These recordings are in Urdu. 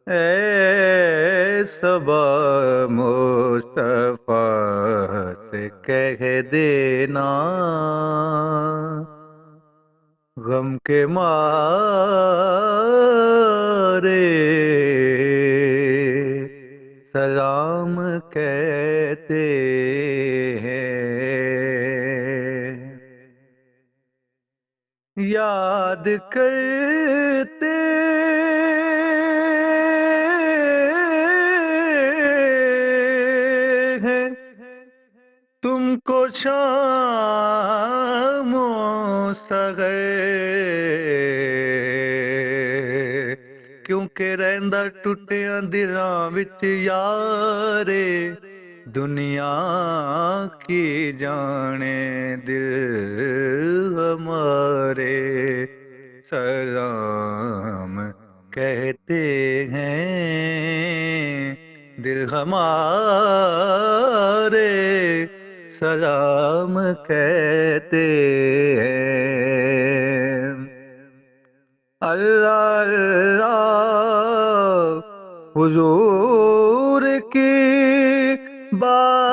اے صبا مصطفیٰ سے کہہ دینا، غم کے مارے سلام کہتے ہیں، یاد کرتے ہیں تم کو شام و سحر، کیونکہ رہندا ٹوٹیاں دلاں وچ یارے، دنیا کی جانے دل ہمارے سلام کہتے ہیں، دل ہمارے سلام کہتے ہیں۔ اللہ اللہ حضور کی باتیں،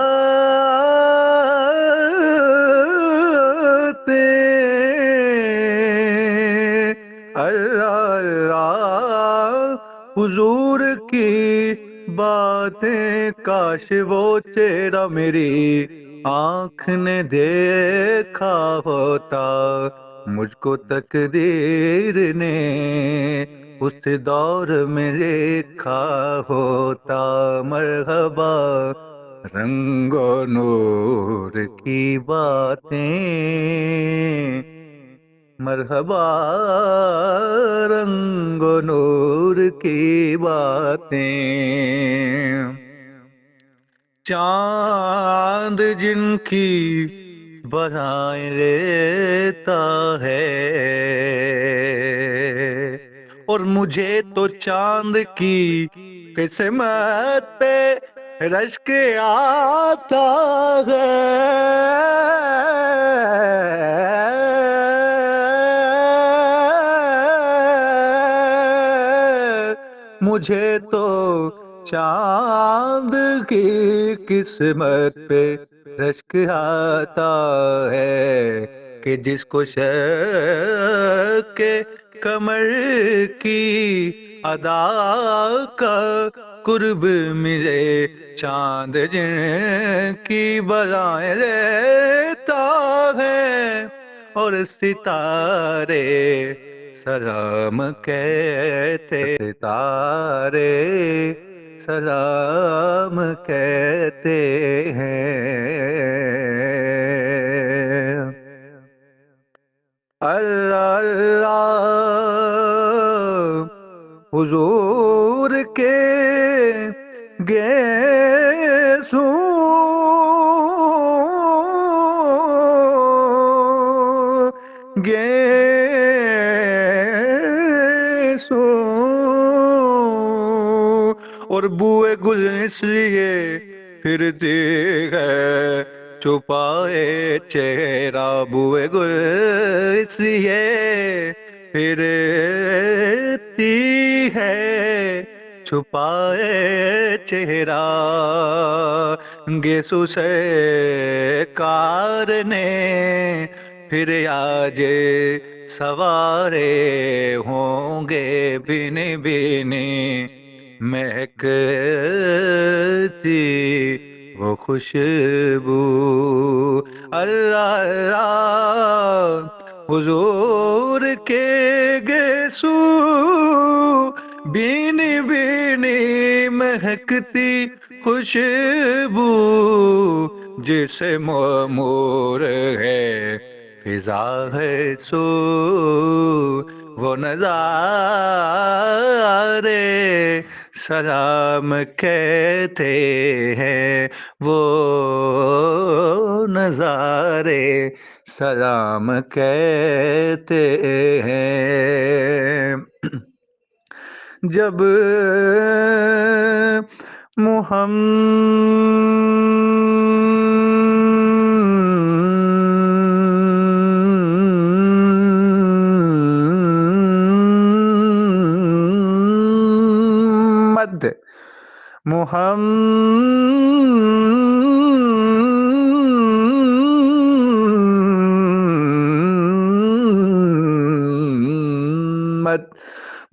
اللہ اللہ حضور کی باتیں، کاش وہ چہرہ میری آنکھ نے دیکھا ہوتا، مجھ کو تقدیر نے اس دور میں لکھا ہوتا، مرحبا رنگ و نور کی باتیں، مرحبا رنگ و نور کی باتیں، چاند جن کی برائیں لیتا ہے، اور مجھے تو چاند کی قسمت پہ رشک آتا ہے، مجھے تو چاند کی قسمت پہ رشک آتا ہے، کہ جس کو شک کمر کی ادا کا قرب ملے، چاند جن کی برائیں لیتا ہے، اور ستارے سلام کہتے، ستارے سلام کہتے ہیں۔ اللہ اللہ حضور کے گیسوں اور بوئے گل اس لیے پھرتی ہے چھپائے چہرہ، بوئے گل اس لیے پھرتی ہے چھپائے چہرہ، گیسو سے کار نے پھر آج سوارے ہوں گے، بینی بینی مہکتی وہ خوشبو، اللہ اللہ حضور کے گیسو، بینی بینی مہکتی خوشبو، جسے معمور ہے فضا ہے سو، وہ نظارے سلام کہتے ہیں، وہ نظارے سلام کہتے ہیں۔ جب محمد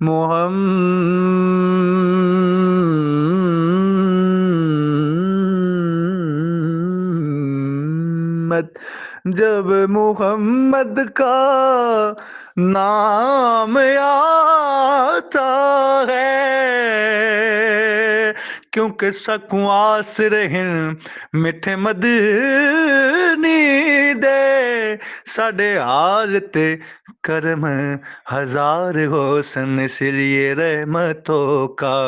محمد محمد جب محمد کا نام آتا ہے کیونکہ سکوں آسر ہیں میٹھے مدنی دے ساڈے حالت کرم ہزار حسن اس لیے رحمتوں کا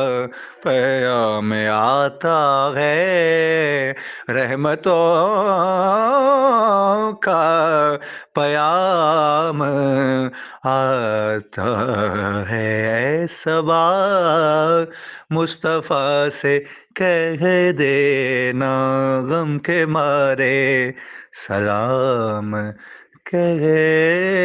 پیام آتا ہے رحمتوں کا پیام آتا ہے اے صبا مصطفیٰ سے کہہ دینا غم کے مارے سلام کہتے